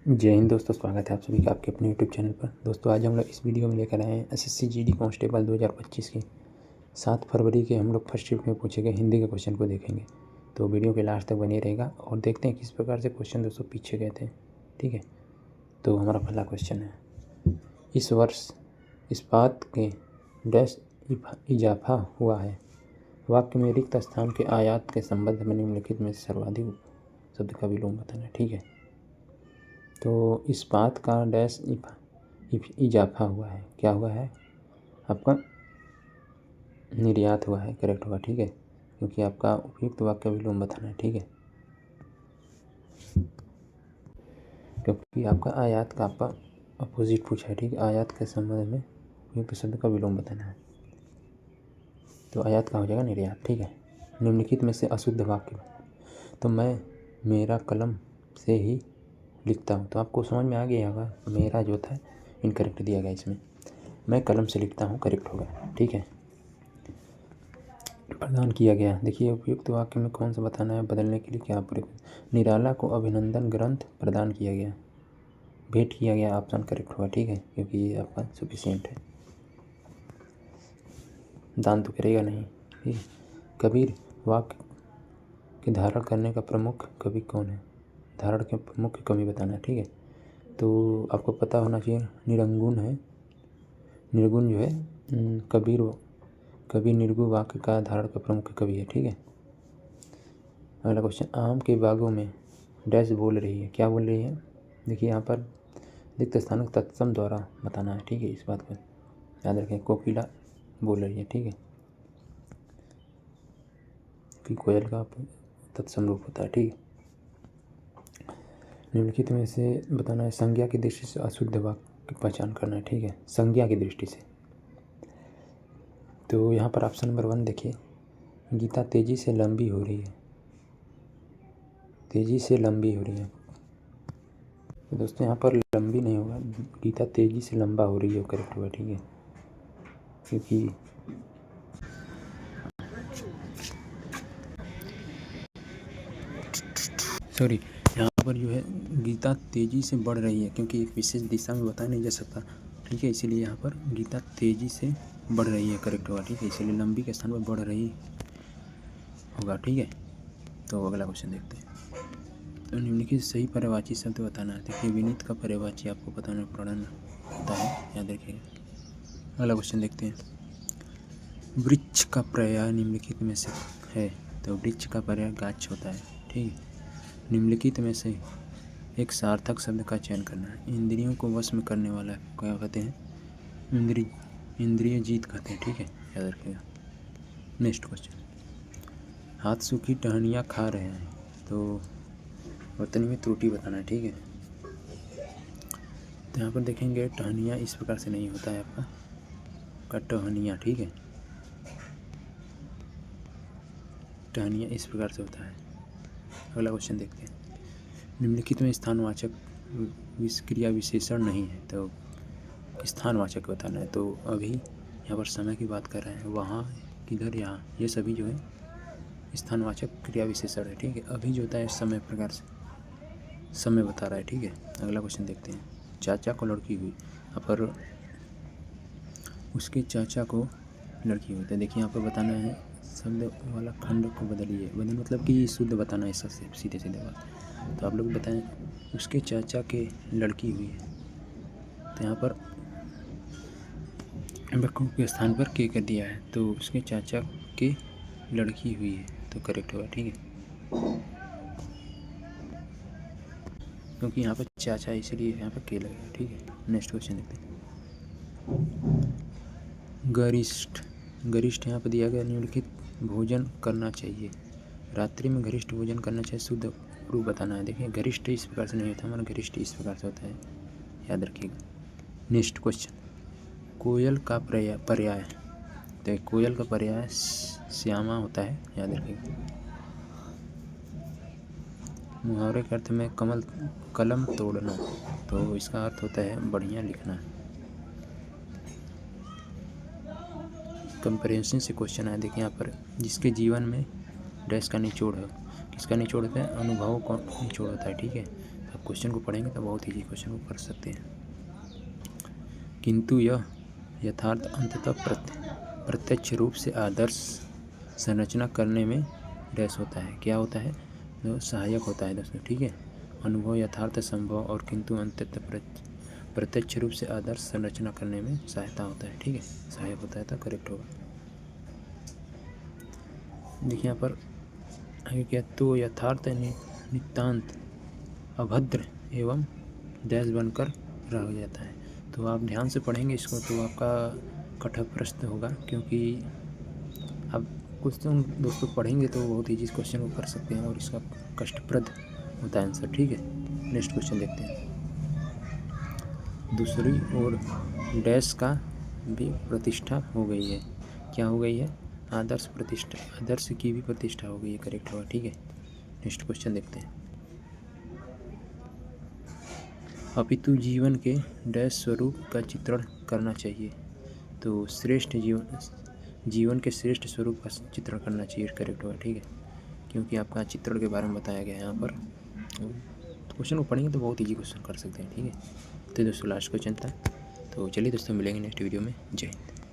जय हिंद दोस्तों, स्वागत है आप सभी का आपके अपने यूट्यूब चैनल पर। दोस्तों आज हम लोग इस वीडियो में लेकर आए हैं एसएससी जीडी कांस्टेबल 2025 के 7 फरवरी के हम लोग फर्स्ट शिफ्ट में पूछे गए हिंदी के क्वेश्चन को देखेंगे। तो वीडियो के लास्ट तक बने रहेगा और देखते हैं किस प्रकार से क्वेश्चन दोस्तों पीछे गए थे। ठीक है, तो हमारा पहला क्वेश्चन है, इस वर्ष इस्पात के डैश इजाफा हुआ है। वाक्य में रिक्त स्थान के आयात के संबंध में निम्नलिखित में सर्वाधिक शब्द का विलोम बताना है। ठीक है, तो इस्पात का डैश इजाफा हुआ है, क्या हुआ है आपका, निर्यात हुआ है, करेक्ट होगा। ठीक है, क्योंकि आपका उपयुक्त वाक्य विलोम बताना है। ठीक है, क्योंकि आपका आयात का आपका अपोजिट पूछा है। ठीक है, आयात के संबंध में उपयुक्त शब्द का विलोम बताना है, तो आयात का हो जाएगा निर्यात। ठीक है, निम्नलिखित में से अशुद्ध वाक्य, तो मैं मेरा कलम से ही लिखता हूँ, तो आपको समझ में आ गया होगा। मेरा जो था इनकरेक्ट दिया गया, इसमें मैं कलम से लिखता हूँ करेक्ट होगा। ठीक है, प्रदान किया गया, देखिए उपयुक्त वाक्य में कौन सा बताना है, बदलने के लिए क्या प्रयोग। निराला को अभिनंदन ग्रंथ प्रदान किया गया, भेंट किया गया, ऑप्शन करेक्ट होगा। ठीक है, क्योंकि ये आपका सफिशिएंट है, दान तो करेगा नहीं। ठीक है, कबीर वाक्य के धारण करने का प्रमुख कवि कौन है, धारण के मुख्य कवि बताना है। ठीक है, तो आपको पता होना चाहिए निरंगुण है, निर्गुण जो है कबीर निर्गुण वाक्य का धारण का प्रमुख कवि है। ठीक है, अगला क्वेश्चन, आम के बागों में डैश बोल रही है, क्या बोल रही है। देखिए यहाँ पर रिक्त स्थान तत्सम द्वारा बताना है। ठीक है, इस बात को याद रखें, कोकिला बोल रही है। ठीक है, कि कोयल का तत्सम रूप होता है। ठीक है, निम्नलिखित में से बताना है, संज्ञा की दृष्टि से अशुद्ध वाक्य की पहचान करना है। ठीक है, संज्ञा की दृष्टि से, तो यहाँ पर ऑप्शन नंबर 1 देखिए, गीता तेजी से लंबी हो रही है, तेजी से लंबी हो रही है। तो दोस्तों यहाँ पर लंबी नहीं होगा, गीता तेजी से लंबा हो रही है करेक्ट होगा। ठीक है, क्योंकि सॉरी, यहाँ पर जो है गीता तेजी से बढ़ रही है, क्योंकि एक विशेष दिशा में बताया नहीं जा सकता। ठीक है, इसीलिए यहाँ पर गीता तेजी से बढ़ रही है करेक्ट होगा। ठीक है, इसीलिए लंबी के स्थान पर बढ़ रही होगा। ठीक है, तो अगला क्वेश्चन देखते हैं, तो निम्नलिखित सही पर्यायवाची शब्द बताना है। देखिए विनीत का पर्यायवाची आपको बताना प्रणन होता है, याद रखिएगा। अगला क्वेश्चन देखते हैं, वृक्ष का पर्याय निम्नलिखित में से है, तो वृक्ष का पर्याय गाछ होता है। ठीक है, निम्नलिखित में से एक सार्थक शब्द का चयन करना है। इंद्रियों को वश में करने वाला क्या कहते हैं, इंद्रिय जीत कहते हैं। ठीक है, याद रखिएगा। नेक्स्ट क्वेश्चन, हाथ सूखी टहनियाँ खा रहे हैं, तो वर्तनी में त्रुटि बताना है। ठीक है, तो यहाँ पर देखेंगे टहनियाँ इस प्रकार से नहीं होता है आपका टहनियाँ। ठीक है, टहनियाँ इस प्रकार से होता है। अगला क्वेश्चन देखते हैं, निम्नलिखित में स्थानवाचक क्रिया विशेषण नहीं है, तो स्थानवाचक बताना है। तो अभी यहाँ पर समय की बात कर रहे हैं, वहाँ किधर, यहाँ, ये सभी जो है स्थानवाचक क्रिया विशेषण है। ठीक है, अभी जो होता है समय प्रकार से समय बता रहा है। ठीक है, अगला क्वेश्चन देखते हैं, चाचा को लड़की हुई, यहाँ पर उसके चाचा को लड़की हुई, तो देखिए यहाँ पर बताना है शब्द वाला खंड को बदलिए, बदल मतलब कि शुद्ध बताना है, इससे सीधे सीधे बात। तो आप लोग बताएं, उसके चाचा के लड़की हुई है, तो यहाँ पर बक्कू के स्थान पर के कर दिया है, तो उसके चाचा के लड़की हुई है, तो करेक्ट होगा। ठीक है, क्योंकि यहाँ पर चाचा है इसलिए यहाँ पर के लगेगा। ठीक है, नेक्स्ट क्वेश्चन देखते हैं, गरिष्ठ, गरिष्ठ यहाँ पर दिया गया, निम्नलिखित भोजन करना चाहिए, रात्रि में गरिष्ठ भोजन करना चाहिए, शुद्ध रूप बताना है। देखिए गरिष्ठ इस प्रकार से नहीं होता, हमारा गरिष्ठ इस प्रकार से होता है, याद रखिएगा। नेक्स्ट क्वेश्चन, कोयल का पर्याय, तो कोयल का पर्याय श्यामा होता है, याद रखिएगा। मुहावरे के अर्थ में कलम तोड़ना, तो इसका अर्थ होता है बढ़िया लिखना। कंपैरिजन से क्वेश्चन है, देखिए यहाँ पर, जिसके जीवन में डैश का निचोड़ है, किसका निचोड़ होता है, अनुभव का निचोड़ होता है। ठीक है, आप क्वेश्चन को पढ़ेंगे तो बहुत ईजी क्वेश्चन को कर सकते हैं। किंतु यह यथार्थ अंततः प्रत्यक्ष रूप से आदर्श संरचना करने में डैश होता है। क्या होता है? तो सहायक होता है दोस्तों, ठीक है। अनुभव, यथार्थ, संभव और किंतु अंततः प्रत्यक्ष रूप से आदर्श संरचना करने में सहायता होता है, ठीक है, सहायक होता है, तो करेक्ट होगा। देखिए यहाँ पर आगे क्या, तो यथार्थ नितांत अभद्र एवं डैश बनकर रह जाता है। तो आप ध्यान से पढ़ेंगे इसको तो आपका कठोर प्रश्न होगा, क्योंकि आप क्वेश्चन दोस्तों पढ़ेंगे तो बहुत ईजी क्वेश्चन को कर सकते हैं और इसका कष्टप्रद होता है आंसर, ठीक है। नेक्स्ट क्वेश्चन देखते हैं। दूसरी ओर डैश का भी प्रतिष्ठा हो गई है। क्या हो गई है? आदर्श प्रतिष्ठा, आदर्श की भी प्रतिष्ठा हो गई है, करेक्ट होगा, ठीक है। नेक्स्ट क्वेश्चन देखते हैं। अपितु जीवन के डैश स्वरूप का चित्रण करना चाहिए। तो श्रेष्ठ जीवन के श्रेष्ठ स्वरूप का चित्रण करना चाहिए, करेक्ट होगा, ठीक है, क्योंकि आपका चित्रण के बारे में बताया गया है यहाँ पर। तो क्वेश्चन को पढ़ेंगे तो बहुत ईजी क्वेश्चन कर सकते हैं, ठीक है। तो दोस्तों लास्ट क्वेश्चन था। तो चलिए दोस्तों मिलेंगे नेक्स्ट वीडियो में। जय हिंद।